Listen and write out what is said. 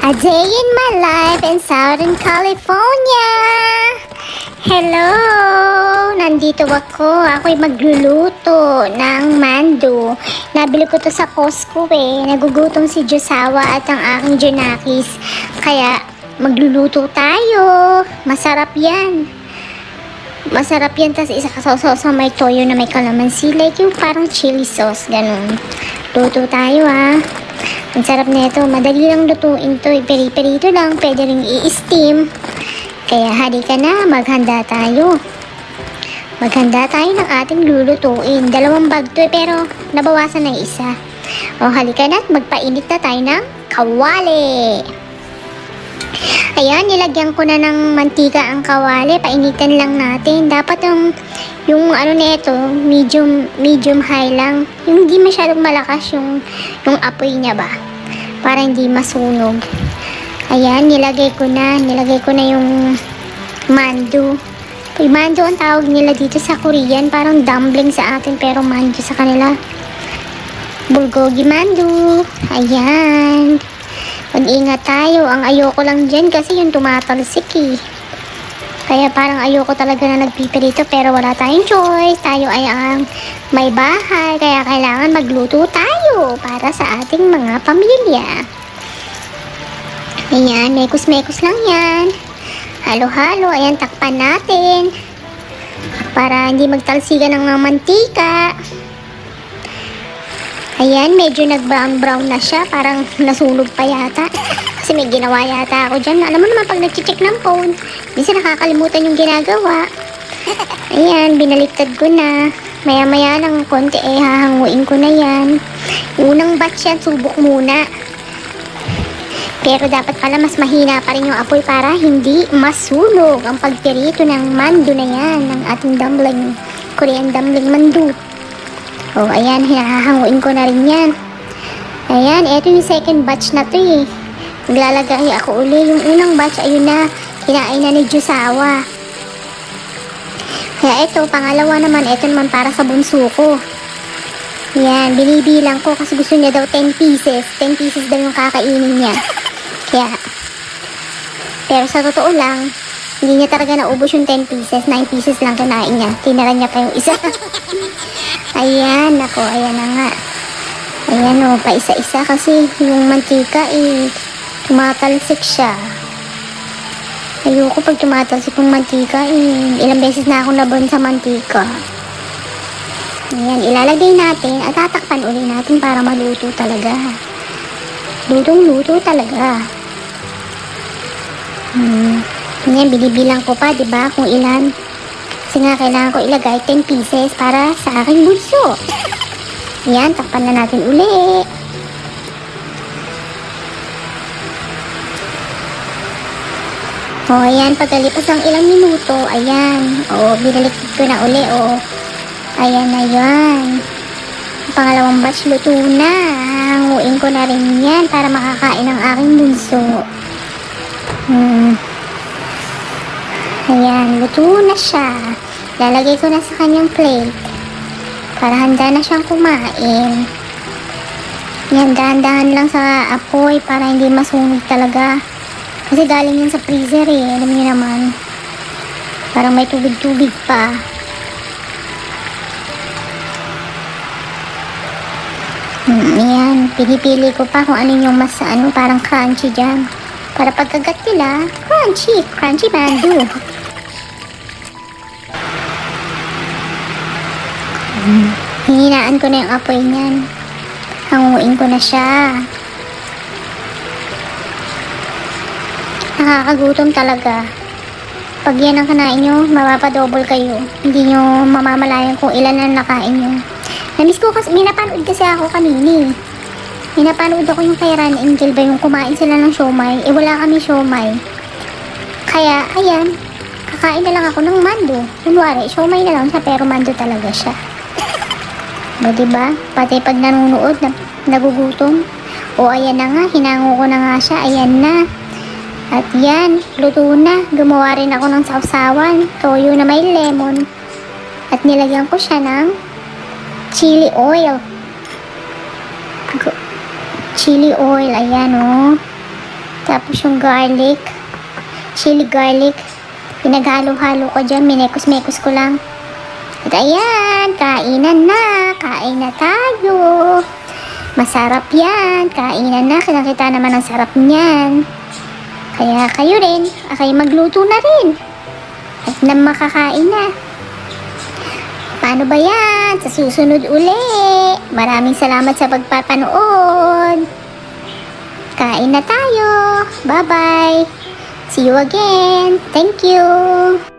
A day in my life in Southern California. Hello! Nandito ako. Ako'y magluluto ng mando. Nabili ko to sa Costco eh. Nagugutom si Josawa at ang aking Junakis. Kaya magluluto tayo. Masarap yan. Masarap yan. Tapos isa kasaw-saw sa may toyo na may kalamansi. Like yung parang chili sauce. Ganun. Luto tayo ah. Ang sarap nito. Madali lang lutuin to. Peri-perito lang. Pwede rin i-steam. Kaya halika na. Maghanda tayo. Maghanda tayo ng ating lulutuin. 2 bag to pero nabawasan ng isa. O halika na at magpainit na tayo ng kawali. Ayan, nilagyan ko na ng mantika ang kawali. Painitan lang natin. Dapat yung ano nito, medium high lang. Yung hindi masyadong malakas yung apoy niya ba. Para hindi masunog. Ayan, nilagay ko na yung mando. Mando ang tawag nila dito sa Korean. Parang dumpling sa atin pero mando sa kanila. Bulgogi mando. Ayan. Mag-ingat tayo. Ang ayoko lang dyan kasi yung tumatalsik eh. Kaya parang ayoko talaga na nagpipirito pero wala tayong choice. Tayo ay ang may bahay. Kaya kailangan magluto tayo para sa ating mga pamilya. Ayan, mekos-mekos lang yan. Halo-halo. Ayan, takpan natin. Para hindi magtalsikan ng mantika. Ayan, medyo nag-brown-brown na siya. Parang nasunog pa yata. Kasi may ginawa yata ako dyan. Alam mo naman, pag nag-check ng phone, minsan nakakalimutan yung ginagawa. Ayan, binaliktad ko na. Maya-maya lang konti hahanguin ko na yan. Unang batch yan, subok muna. Pero dapat pala mas mahina pa rin yung apoy para hindi masunog ang pagpirito ng mando na yan. Ng ating dumpling. Korean dumpling mando. Oh, ayan, hinahanguin ko na rin yan. Ayan, eto yung second batch na to eh. Maglalagay ako uli. Yung unang batch, ayun na, kinain na ni Josawa. Kaya eto, pangalawa naman, eto naman para sa bunso ko. Ayan, binibilang ko kasi gusto niya daw 10 pieces. 10 pieces daw yung kakainin niya. Kaya, pero sa totoo lang, hindi niya talaga naubos yung 10 pieces. 9 pieces lang kinain niya. Tinara niya pa yung isa. Ayan, ako, ayan na nga. Ayan o, pa isa-isa kasi yung mantika tumatalsik siya. Ayoko pag tumatalsik yung mantika ilang beses na ako naburn sa mantika. Ayan, ilalagay natin at tatakpan ulit natin para maluto talaga. Lutong-luto talaga. Ayan, binibilang ko pa, diba, kung ilan. Kasi nga, kailangan ko ilagay 10 pieces para sa aking bunso. Ayan, takpan na natin uli. O, ayan, pagkalipas ng ilang minuto, ayan. O, binaliktad ko na uli, o. Ayan na yan. Pangalawang batch, luto na. Hanguin ko na rin yan para makakain ang aking bunso. Ayan, luto na siya. Lalagay ko na sa kanyang plate. Para handa na siyang kumain. Yan, dahan-dahan lang sa apoy para hindi masunog talaga. Kasi galing yan sa freezer eh. Alam niyo naman. Parang may tubig-tubig pa. Ayan, pinipili ko pa kung ano yung mas parang crunchy dyan. Para pagkagat nila, crunchy mando. Hininaan ko na yung apoy niyan. Hanguin ko na siya. Nakakagutom talaga. Pag yan ang kanain nyo, mapapadouble kayo. Hindi nyo mamamalayan kung ilan ang nakain nyo. Namiss ko kasi, minapanood kasi ako kanini. Minapanood ako yung kay Ran Angel ba yung kumain sila ng siomay. Wala kami siomay. Kaya, ayan, kakain na lang ako ng mando. Kunwari, siomay na lang siya pero mando talaga siya. O, diba? Pati pag nanonood, nagugutom. O, ayan na nga. Hinango ko na nga siya. Ayan na. At yan, luto na. Gumawa rin ako ng sausawan. Toyo na may lemon. At nilagyan ko siya ng chili oil. Chili oil. Ayan, o. Tapos yung garlic, chili garlic, pinaghalo-halo ko dyan, minekos-mekos ko lang. At ayan, kainan na tayo. Masarap yan, kainan na, kinakita naman ang sarap niyan. Kaya kayo rin, kayo magluto na rin. At na makakain na. Paano ba yan? Sa susunod uli. Maraming salamat sa pagpapanood. Kain na tayo. Bye-bye. See you again. Thank you.